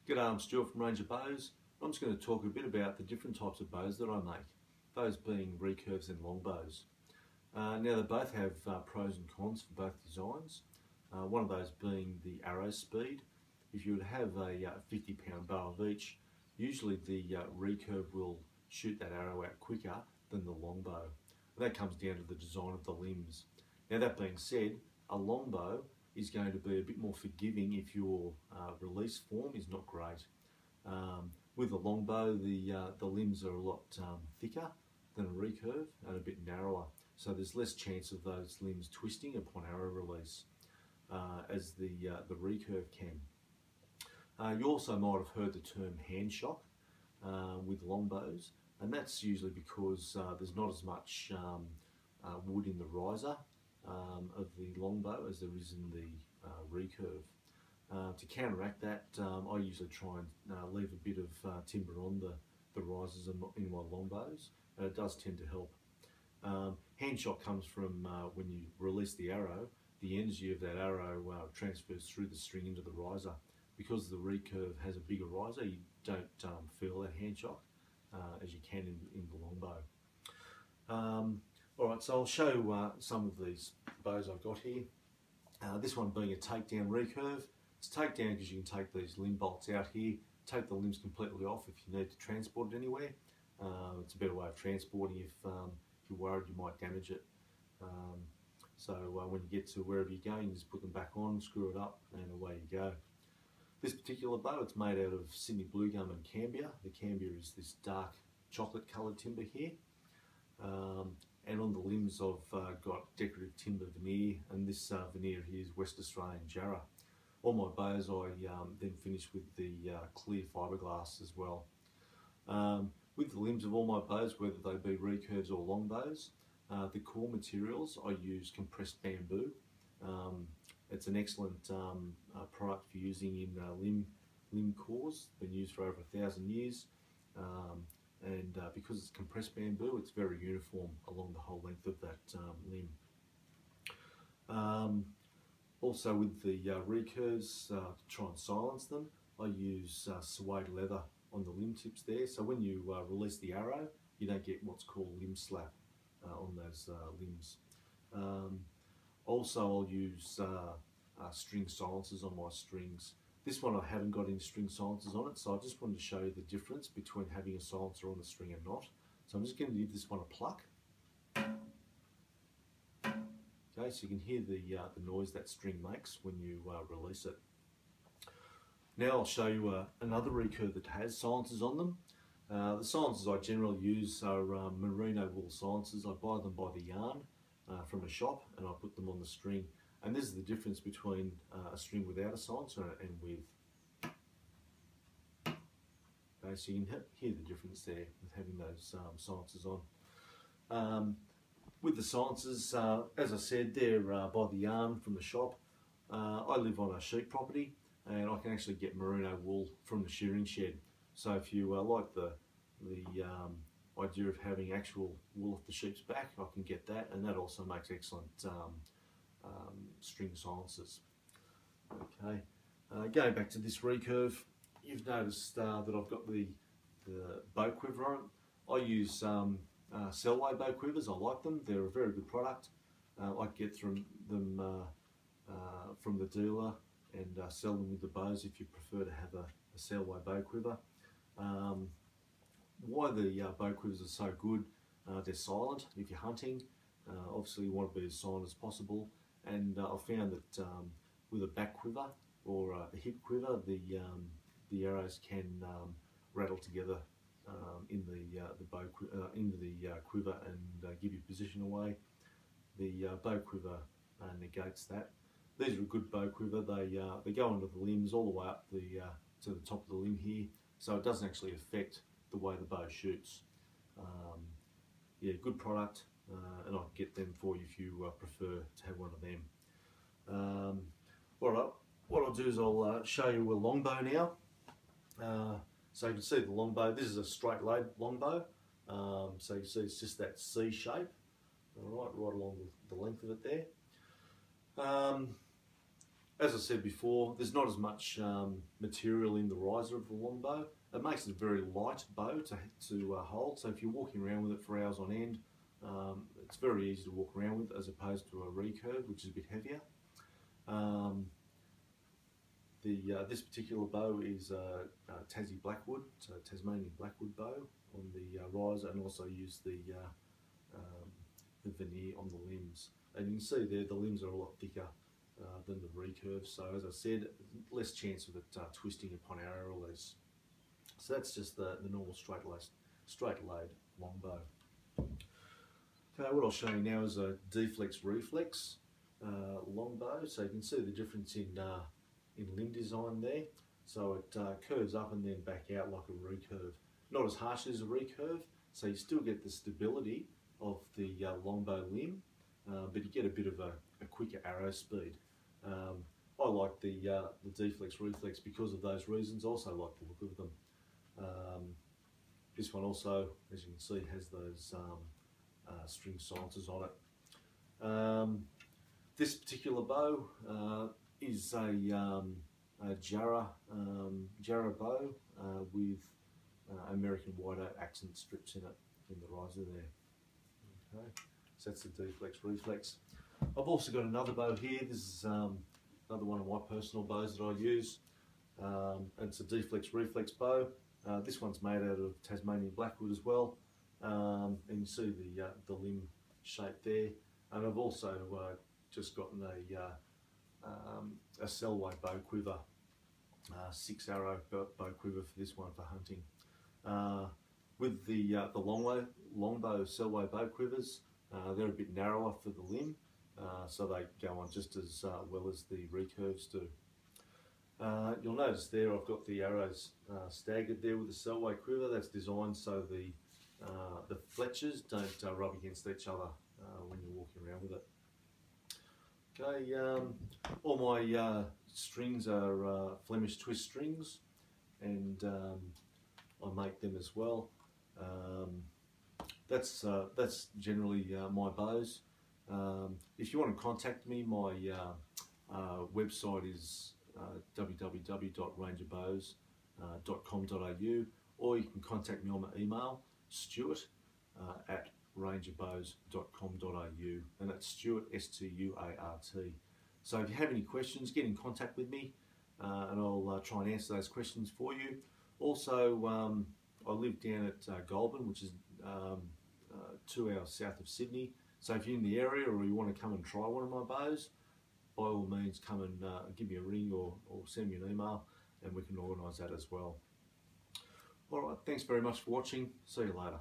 G'day, I'm Stuart from Range of Bows. I'm just going to talk a bit about the different types of bows that I make, those being recurves and longbows. Now they both have pros and cons for both designs. One of those being the arrow speed. If you would have a 50-pound bow of each, usually the recurve will shoot that arrow out quicker than the longbow. That comes down to the design of the limbs. Now that being said, a longbow is going to be a bit more forgiving if your release form is not great. With a longbow, the limbs are a lot thicker than a recurve and a bit narrower, so there's less chance of those limbs twisting upon arrow release as the recurve can. You also might have heard the term hand shock with longbows, and that's usually because there's not as much wood in the riser of the longbow as there is in the recurve. To counteract that, I usually try and leave a bit of timber on the risers in my longbows, and it does tend to help. Hand shock comes from when you release the arrow, the energy of that arrow transfers through the string into the riser. Because the recurve has a bigger riser, you don't feel that hand shock as you can in the longbow. Alright, so I'll show some of these bows I've got here. This one being a takedown recurve. It's takedown because you can take these limb bolts out here, take the limbs completely off if you need to transport it anywhere. It's a better way of transporting if you're worried you might damage it. So when you get to wherever you're going, you just put them back on, screw it up, and away you go. This particular bow, it's made out of Sydney blue gum and cambia. The cambia is this dark chocolate coloured timber here. And on the limbs I've got decorative timber veneer, and this veneer here is West Australian jarrah. All my bows I then finish with the clear fiberglass as well. With the limbs of all my bows, whether they be recurves or longbows, the core materials I use compressed bamboo. It's an excellent product for using in limb cores, been used for over 1,000 years. And because it's compressed bamboo, it's very uniform along the whole length of that limb. Also with the recurves, to try and silence them, I use suede leather on the limb tips there, so when you release the arrow, you don't get what's called limb slap on those limbs. Also I'll use string silencers on my strings. This one I haven't got any string silencers on it, so I just wanted to show you the difference between having a silencer on the string and not. So I'm just going to give this one a pluck. Okay, so you can hear the noise that string makes when you release it. Now I'll show you another recurve that has silencers on them. The silencers I generally use are merino wool silencers. I buy them by the yarn from a shop, and I put them on the string. And this is the difference between a string without a silencer and with. Okay, so you can hear the difference there with having those silencers on. With the silencers, as I said, they're by the yarn from the shop. I live on a sheep property, and I can actually get merino wool from the shearing shed. So if you like the idea of having actual wool off the sheep's back, I can get that, and that also makes excellent string silencers. Okay, going back to this recurve, you've noticed that I've got the bow quiver on it. I use Selway bow quivers. I like them. They're a very good product. I get them from the dealer and sell them with the bows if you prefer to have a Selway bow quiver. Why the bow quivers are so good, they're silent if you're hunting. Obviously you want to be as silent as possible, and I've found that with a back quiver or a hip quiver, the arrows can rattle together into the quiver and give you position away. The bow quiver negates that. These are a good bow quiver. They go under the limbs all the way up to the top of the limb here, so it doesn't actually affect the way the bow shoots. Yeah, good product, and I'll get them for you if you prefer to have one of them. What I'll do is I'll show you a longbow now. So you can see the longbow. This is a straight laid longbow. So you can see it's just that C shape, right along the length of it there. As I said before, there's not as much material in the riser of the longbow. It makes it a very light bow to hold, so if you're walking around with it for hours on end, it's very easy to walk around with as opposed to a recurve, which is a bit heavier. This particular bow is a Tassie Blackwood, so Tasmanian Blackwood bow on the riser, and also use the veneer on the limbs. And you can see there the limbs are a lot thicker than the recurve, so as I said, less chance of it twisting upon arrow release. So that's just the normal straight load longbow. Okay, what I'll show you now is a deflex reflex longbow. So you can see the difference in limb design there. So it curves up and then back out like a recurve. Not as harsh as a recurve, so you still get the stability of the longbow limb, but you get a bit of a quicker arrow speed. I like the deflex reflex because of those reasons. Also like the look of them. This one also, as you can see, has those string silencers on it. This particular bow is a Jarrah bow with American whiteout accent strips in it in the riser there. Okay, so that's the deflex reflex. I've also got another bow here. This is another one of my personal bows that I use. It's a deflex reflex bow. This one's made out of Tasmanian Blackwood as well, and you see the limb shape there. And I've also just gotten a Selway bow quiver, 6 arrow bow quiver for this one for hunting. With the longbow Selway bow quivers, they're a bit narrower for the limb, so they go on just as well as the recurves do. You'll notice there I've got the arrows staggered there with the Selway quiver. That's designed so the fletchers don't rub against each other when you're walking around with it. Okay, all my strings are Flemish twist strings, and I make them as well. That's generally my bows. If you want to contact me, my website is www.rangerbows.com.au, or you can contact me on my email, stuart@rangerbows.com.au, and that's Stuart, S-T-U-A-R-T. So if you have any questions, get in contact with me, and I'll try and answer those questions for you. Also, I live down at Goulburn, which is 2 hours south of Sydney. So if you're in the area or you want to come and try one of my bows, by all means come and give me a ring or send me an email, and we can organise that as well. Alright, thanks very much for watching. See you later.